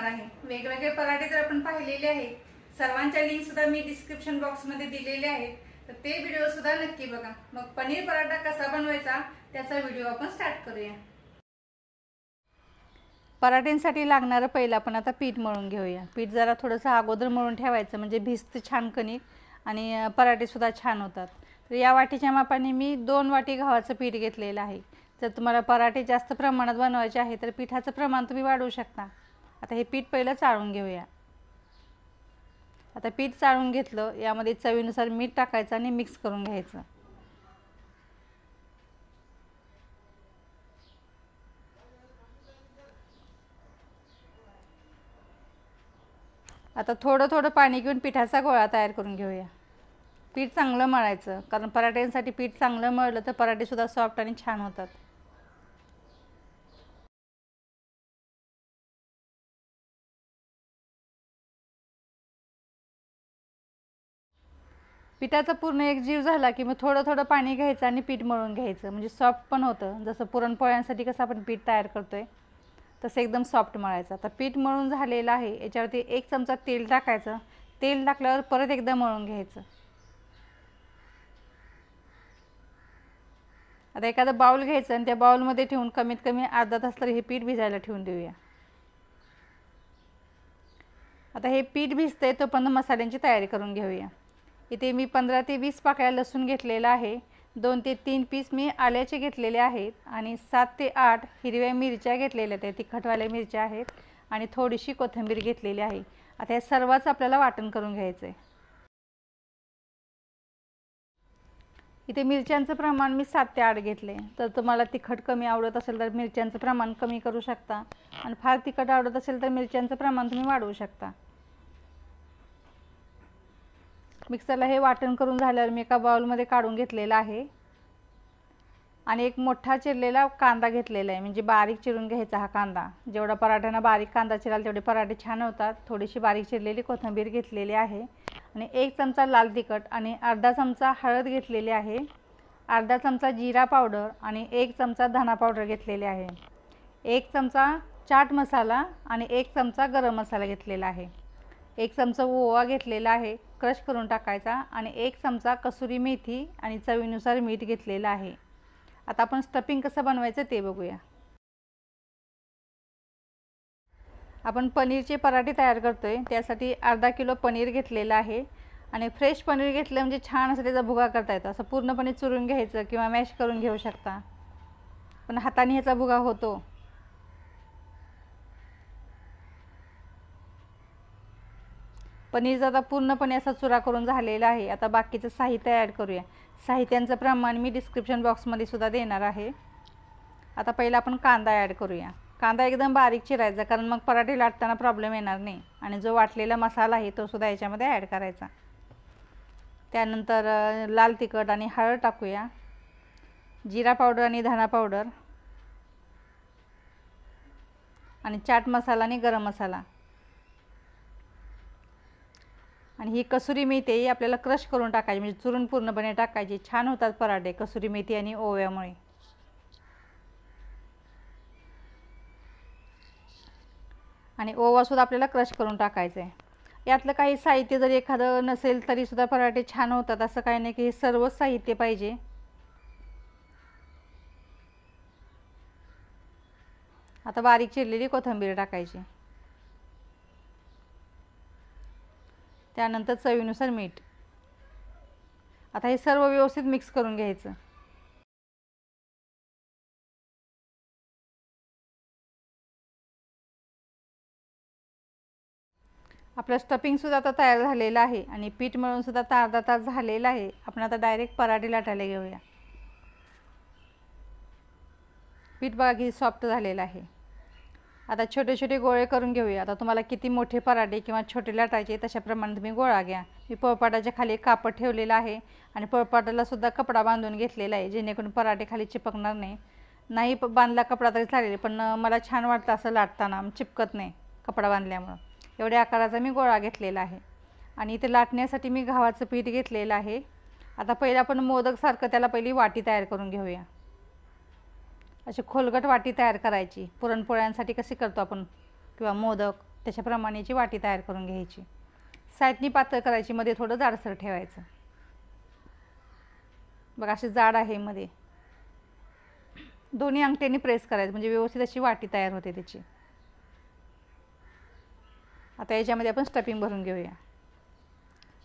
करणार आहे। वेगवेगळे पराठे तर आपण पाहिलेले आहेत, सर्वांच्या लिंक सुद्धा मी डिस्क्रिप्शन बॉक्स मध्ये दिलेले आहेत, तर ते व्हिडिओ सुद्धा नक्की बघा। मग पनीर पराठा कसा बनवायचा त्याचा व्हिडिओ आपण स्टार्ट करूया। पराठ्यांसाठी लागणारे पहिला आपण आता पीठ मळून घेऊया। पीठ जरा थोडंसं अगोदर मळून ठेवायचं म्हणजे भिजते छान कणिक आणि पराठे सुद्धा छान होतात। तर या वाटीच्या मापाने मी 2 वाटी गव्हाचं पीठ घेतलेलं आहे। जर तुम्हाला पराठे जास्त प्रमाणात बनवायचे आहे तर पिठाचं प्रमाण तुम्ही वाढवू शकता। आता हे पीठ पहिलं चाळून घेऊया। आता पीठ चाळून घेतलं, यामध्ये चवीनुसार मीठ टाकायचं आणि मिक्स करून घ्यायचं। आता थोडं थोडं पाणी घेऊन पिठाचा गोळा तयार करून घेऊया। पीठ चांगलं मळायचं, कारण पराठ्यांसाठी पीठ चांगलं मळलं तर पराठे सुद्धा सॉफ्ट आणि छान होतात। पिठाचा पूर्ण एक जीव झाला की मग थोडं थोडं पाणी घ्यायचं आणि पीठ मळून घ्यायचं, म्हणजे सॉफ्ट पण होतं। जसं पुरणपोळ्यांसाठी कसं आपण पीठ तयार करतोय तसं एकदम सॉफ्ट मळायचं। आता पीठ मळून झालेलं आहे, याच्यावरती 1 चमचा तेल टाकायचं। तेल टाकल्यावर परत एकदा मळून घ्यायचं। आता एखादा बाउल घ्यायचं आणि त्या बाउलमध्ये ठेवून कमीत कमी अर्धा तास तरी हे पीठ भिजायला ठेवून देऊया। आता हे पीठ भिजते तोपर्यंत मसाल्यांची तयारी करून घेऊया। इथे मी 15 ते 20 पाकळ्या लसूण घेतलेला आहे, 2 ते 3 पीस मी आल्याचे घेतलेले आहेत आणि 7 ते 8 हिरव्या मिरच्या घेतलेल्या आहेत, तिखटवाल्या मिरच्या आहेत आणि थोडीशी कोथिंबीर घेतलेली आहे। आता हे सर्वच आपल्याला वाटण करून घ्यायचं आहे। इथे मिरच्यांचं प्रमाण मी 7 ते 8 घेतले, तर तुम्हाला तिखट कमी आवडत असेल तर मिरच्यांचं प्रमाण कमी करू शकता आणि फार तिखट आवडत असेल तर मिरच्यांचं प्रमाण तुम्ही वाढवू शकता। मिक्सरला हे वाटण करून झाल्यावर मी एका बाउलमध्ये काढून घेतलेला आहे आणि एक मोठा चिरलेला कांदा घेतलेला आहे, म्हणजे बारीक चिरून घ्यायचा हा कांदा। जेवढा पराठ्यांना बारीक कांदा चिराल तेवढे पराठे छान होतात। थोडीशी बारीक चिरलेली कोथिंबीर घेतलेली आहे आणि 1 चमचा लाल तिखट आणि अर्धा चमचा हळद घेतलेली आहे, अर्धा चमचा जिरा पावडर आणि 1 चमचा धना पावडर घेतलेले आहे, 1 चमचा चाट मसाला आणि 1 चमचा गरम मसाला घेतलेला आहे, 1 चमचा ओवा घेतलेला आहे क्रश करून टाकायचा आणि 1 चमचा कसुरी मेथी आणि चवीनुसार मीठ घेतलेलं आहे। आता आपण स्टफिंग कसं बनवायचं ते बघूया। आपण पनीरचे पराठे तयार करतोय, त्यासाठी अर्धा किलो पनीर घेतलेलं आहे आणि फ्रेश पनीर घेतलं म्हणजे छान असं त्याचा भुगा करता येतो। असं पूर्णपणे चुरून घ्यायचं किंवा मॅश करून घेऊ शकता, पण हाताने ह्याचा भुगा होतो। पनीरचा आता पूर्णपणे असा चुरा करून झालेला आहे। आता बाकीचं साहित्य ॲड करूया। साहित्यांचं प्रमाण मी डिस्क्रिप्शन बॉक्समध्ये सुद्धा देणार आहे। आता पहिला आपण कांदा ॲड करूया। कांदा एकदम बारीक चिरायचा, कारण मग पराठे लाटताना प्रॉब्लेम येणार नाही आणि जो वाटलेला मसाला आहे तो सुद्धा याच्यामध्ये ॲड करायचा। त्यानंतर लाल तिखट आणि हळद टाकूया, जिरा पावडर आणि धना पावडर आणि चाट मसाला आणि गरम मसाला आणि ही कसुरी मेथी आपल्याला क्रश करून टाकायची, म्हणजे चुरून पूर्णपणे टाकायची। छान होतात पराठे कसुरी मेथी आणि ओव्यामुळे। आणि ओवा सुद्धा आपल्याला क्रश करून टाकायचं आहे। यातलं काही साहित्य जर एखादं नसेल तरी सुद्धा पराठे छान होतात, असं काही नाही की हे सर्वच साहित्य पाहिजे। आता बारीक चिरलेली कोथिंबीर टाकायची, त्यानंतर चवीनुसार मीठ। आता हे सर्व व्यवस्थित मिक्स करून घ्यायचं। आपलं स्टफिंग सुद्धा आता तयार झालेलं आहे आणि पीठ मळून सुद्धा आता अर्धा तास झालेला आहे। आपण आता डायरेक्ट पराठे लाटायला घेऊया। पीठ बघा किती सॉफ्ट झालेलं आहे। आता छोटे छोटे गोळे करून घेऊया। आता तुम्हाला किती मोठे पराठे किंवा छोटे लाटायचे तशाप्रमाणे तुम्ही गोळा घ्या। मी पोळपाटाच्या खाली कापड ठेवलेलं आहे आणि पोळपाटाला सुद्धा कपडा बांधून घेतलेला आहे, जेणेकरून पराठे खाली चिपकणार नाही। नाही बांधला कपडा तरी चालेल, पण मला छान वाटतं असं लाटताना, चिपकत नाही कपडा बांधल्यामुळं। एवढ्या आकाराचा मी गोळा घेतलेला आहे आणि इथे लाटण्यासाठी मी गव्हाचं पीठ घेतलेलं आहे। आता पहिला आपण मोदक सारखं त्याला पहिली वाटी तयार करून घेऊया। अशी खोलगट वाटी तयार करायची, पुरणपोळ्यांसाठी कशी करतो आपण किंवा मोदक त्याच्याप्रमाणे याची वाटी तयार करून घ्यायची. साईडनी पातळ करायची, मध्ये थोडं जाडसर ठेवायचं. बघा अशी जाड आहे मध्ये. दोन्ही अंगठ्यांनी प्रेस करायचं म्हणजे व्यवस्थित अशी वाटी तयार होते त्याची. आता याच्यामध्ये आपण स्टफिंग भरून घेऊया.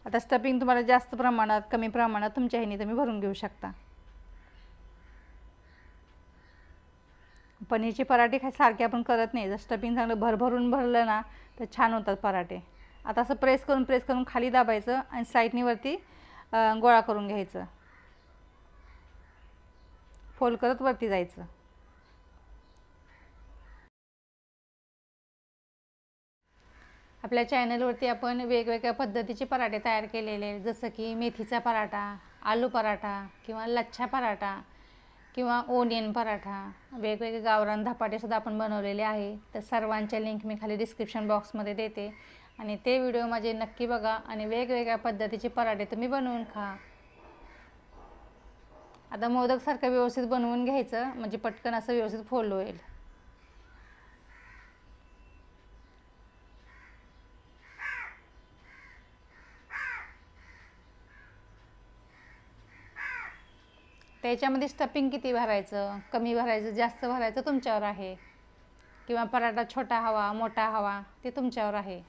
आता स्टफिंग तुम्हाला जास्त प्रमाणात कमी प्रमाणात तुमच्या ह्याने तुम्ही भरून घेऊ शकता. पनीरचे पराठे सारखे आपण करत नाही. जर स्टफिंग चांगलं भरभरून भरलं ना तर छान होतात पराठे. आता असं प्रेस करून खाली दाबायचं आणि साईडनी वरती गोळा करून घ्यायचं. फोल्ड करत वरती जायचं. आपल्या चॅनलवरती आपण वेगवेगळ्या पद्धतीचे पराठे तयार केलेले आहेत, जसं की मेथीचा पराठा, आलू पराठा किंवा लच्छा पराठा किंवा ओनियन पराठा, वेगवेगळे गावरान धपाटेसुद्धा आपण बनवलेले आहे. तर सर्वांच्या लिंक मी खाली डिस्क्रिप्शन बॉक्समध्ये देते आणि ते व्हिडिओ माझे नक्की बघा आणि वेगवेगळ्या पद्धतीचे पराठे तुम्ही बनवून खा. आता मोदकसारखं व्यवस्थित बनवून घ्यायचं म्हणजे पटकन असं व्यवस्थित फोल्ड होईल. त्याच्यामध्ये स्टफिंग किती भरायचं, कमी भरायचं, जास्त भरायचं तुमच्यावर आहे. किंवा पराठा छोटा हवा मोठा हवा ते तुमच्यावर आहे.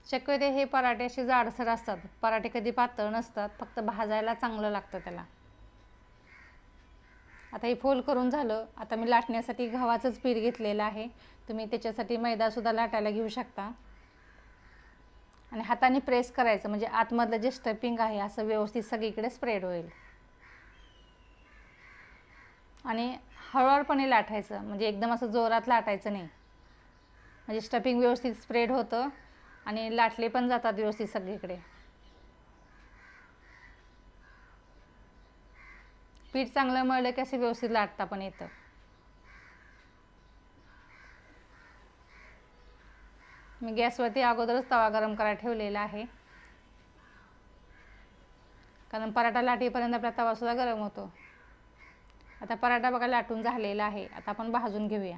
शक्यतो हे पराठे असे जाडसर असतात. पराठे कधी पातळ नसतात, फक्त भाजायला चांगलं लागतं त्याला. आता हे फोल्ड करून झालं. आता मी लाटण्यासाठी गव्हाचंच पीठ घेतलेलं आहे. तुम्ही त्याच्यासाठी मैदासुद्धा लाटायला घेऊ शकता. आणि हाताने प्रेस करायचं म्हणजे आतमधलं जे स्टफिंग आहे असं व्यवस्थित सगळीकडे स्प्रेड होईल. आणि हळूवारपणे लाटायचं म्हणजे एकदम असं जोरात लाटायचं नाही, म्हणजे स्टफिंग व्यवस्थित स्प्रेड होतं आणि लाटले पण जातात व्यवस्थित सगळीकडे. पीठ चांगलं मळलं की असे व्यवस्थित लाटता पण येतं. मी गॅसवरती अगोदरच तवा गरम करायला ठेवलेला आहे, कारण पराठा लाटेपर्यंत आपला तवासुद्धा गरम होतो. आता पराठा बघा लाटून झालेला आहे. आता आपण भाजून घेऊया.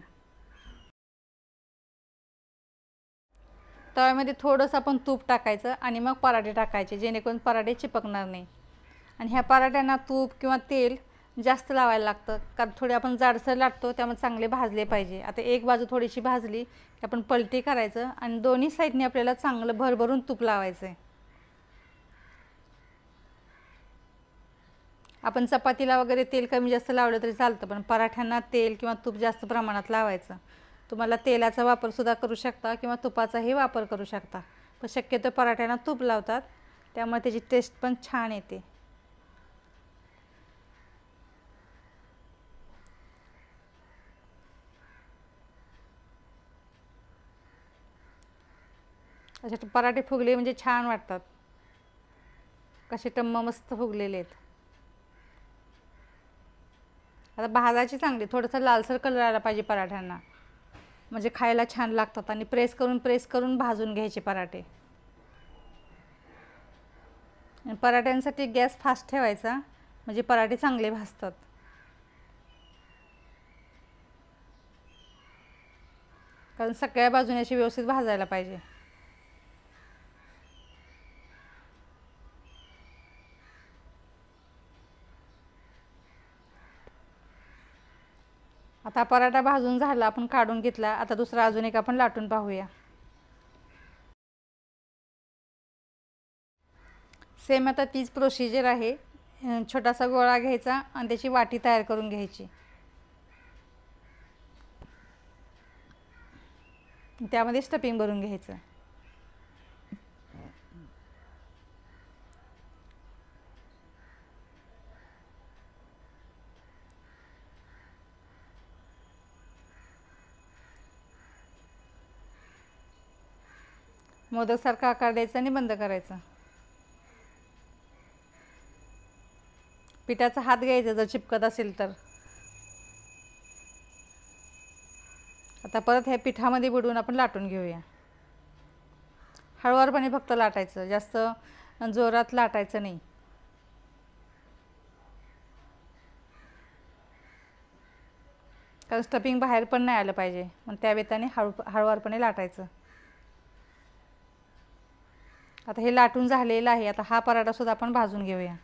तव्यामध्ये थोडंसं आपण तूप टाकायचं आणि मग पराठे टाकायचे, जेणेकरून पराठे चिपकणार नाही. आणि ह्या पराठ्यांना तूप किंवा तेल जास्त लावायला लागतं, कारण थोडे आपण जाडसर लाटतो त्यामुळे चांगले भाजले पाहिजे. आता एक बाजू थोडीशी भाजली की आपण पलटी करायचं आणि दोन्ही साईडने आपल्याला चांगलं भरभरून तूप लावायचं आहे. आपण चपातीला वगैरे तेल कमी जास्त लावलं तरी चालतं, पण पराठ्यांना तेल किंवा तूप जास्त प्रमाणात लावायचं. तुम्हाला तेलाचा वापरसुद्धा करू शकता किंवा तुपाचाही वापर करू शकता, पण शक्यतो पराठ्यांना तूप लावतात त्यामुळे त्याची टेस्ट पण छान येते. असे पराठे फुगले म्हणजे छान वाटतात. कसे टम्म मस्त फुगलेले आहेत. आता भाजायची चांगली, थोडंसं लालसर कलर आला पाहिजे पराठ्यांना, म्हणजे खायला छान लागतात. आणि प्रेस करून भाजून घ्यायचे पराठे. आणि पराठ्यांसाठी गॅस फास्ट ठेवायचा म्हणजे पराठे चांगले भाजतात. कारण सगळ्या बाजूने अशी व्यवस्थित भाजायला पाहिजे. आता पराठा भाजून झाला, आपण काढून घेतला. आता दुसरा अजून एक आपण लाटून पाहूया. सेम आता तीच प्रोसिजर आहे. छोटासा गोळा घ्यायचा आणि त्याची वाटी तयार करून घ्यायची. त्यामध्ये स्टफिंग भरून घ्यायचं. मोदकसारखा आकार द्यायचा आणि बंद करायचा. पिठाचा हात घ्यायचा जर चिपकत असेल तर. आता परत ह्या पिठामध्ये बुडवून आपण लाटून घेऊया. हळूवारपणे फक्त लाटायचं, जास्त जोरात लाटायचं नाही. कारण स्टफिंग बाहेर पण नाही आलं पाहिजे, मग त्या बेताने हळूवारपणे लाटायचं. आता हे लाटून झालेलं आहे. आता हा पराठा सुद्धा आपण भाजून घेऊया.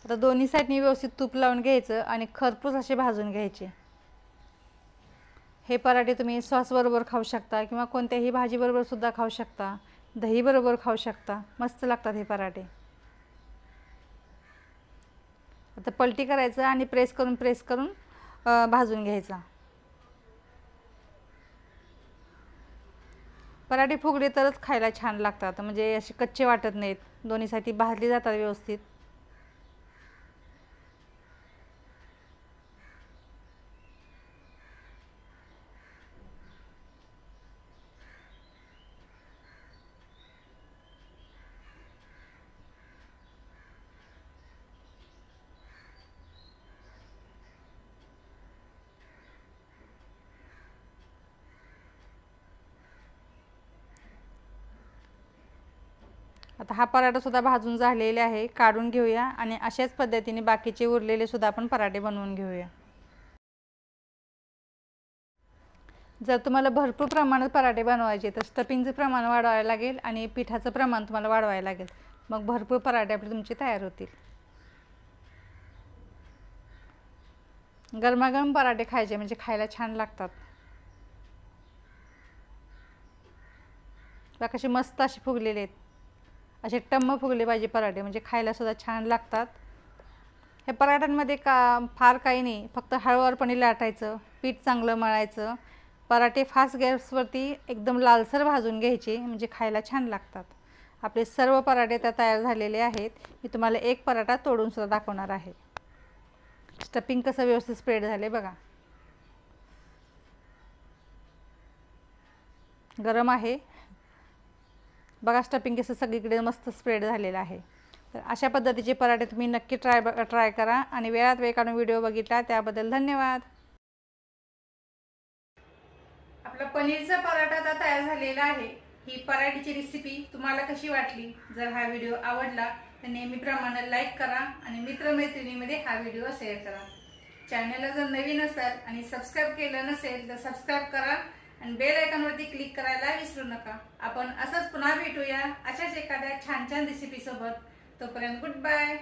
आता दोन्ही साईडनी व्यवस्थित तूप लावून घ्यायचं आणि खरपूस असे भाजून घ्यायचे. हे पराठे तुम्ही सॉस बरोबर खाऊ शकता किंवा कोणत्याही भाजी बरोबर सुद्धा खाऊ शकता, दही बरोबर खाऊ शकता. मस्त लागतात हे पराठे. आता पलटी करायचं आणि प्रेस करून भाजून घ्यायचा. पराठे फुगले तरच खायला छान लागतात, म्हणजे असे कच्चे वाटत नाहीत. दोन्हीसाठी भाजले जातात व्यवस्थित. आता हा पराठा सुद्धा भाजून झालेले आहे. काढून घेऊया आणि अशाच पद्धतीने बाकीचे उरलेले सुद्धा आपण पराठे बनवून घेऊया. जर तुम्हाला भरपूर प्रमाणात पराठे बनवायचे तर स्टफिंगचं प्रमाण वाढवायला लागेल आणि पिठाचं प्रमाण तुम्हाला वाढवायला लागेल. मग भरपूर पराठे आपले तुमचे तयार होतील. गरमागरम पराठे खायचे म्हणजे खायला छान लागतात. बघा कसे मस्त असे फुगलेले आहेत. असे टम्म फुगले पाहिजे पराठे, म्हणजे खायला सुद्धा छान लागतात. हे पराठ्यांमध्ये फार काही नाही, फक्त हळूवारपणे लाटायचं, पीठ चांगलं मळायचं, पराठे फास्ट गॅसवरती एकदम लालसर भाजून घ्यायचे, म्हणजे खायला छान लागतात. आपले सर्व पराठे तर तयार झालेले आहेत. मी तुम्हाला एक पराठा तोडून सुद्धा दाखवणार आहे. स्टफिंग कसं व्यवस्थित स्प्रेड झाले बघा. गरम आहे बघा. स्टफिंग कसं सगळीकडे मस्त स्प्रेड झालेलं आहे. तर अशा पद्धतीचे पराठे तुम्ही नक्की ट्राय करा आणि वेळात वेळ काढून व्हिडिओ बघितला त्याबद्दल धन्यवाद. आपला पनीरचा पराठा आता तयार झालेला आहे. ही पराठीची रेसिपी तुम्हाला कशी वाटली? जर हा व्हिडिओ आवडला तर नेहमीप्रमाणे लाईक करा आणि मित्रमैत्रिणींमध्ये हा व्हिडिओ शेअर करा. चॅनलला जर नवीन असाल आणि सबस्क्राईब केलं नसेल तर सबस्क्राईब करा आणि बेल आयकॉनवरती क्लिक करायला विसरू नका. आपण असंच पुन्हा भेटूया अशाच एखाद्या छान छान रेसिपी सोबत. तोपर्यंत गुड बाय.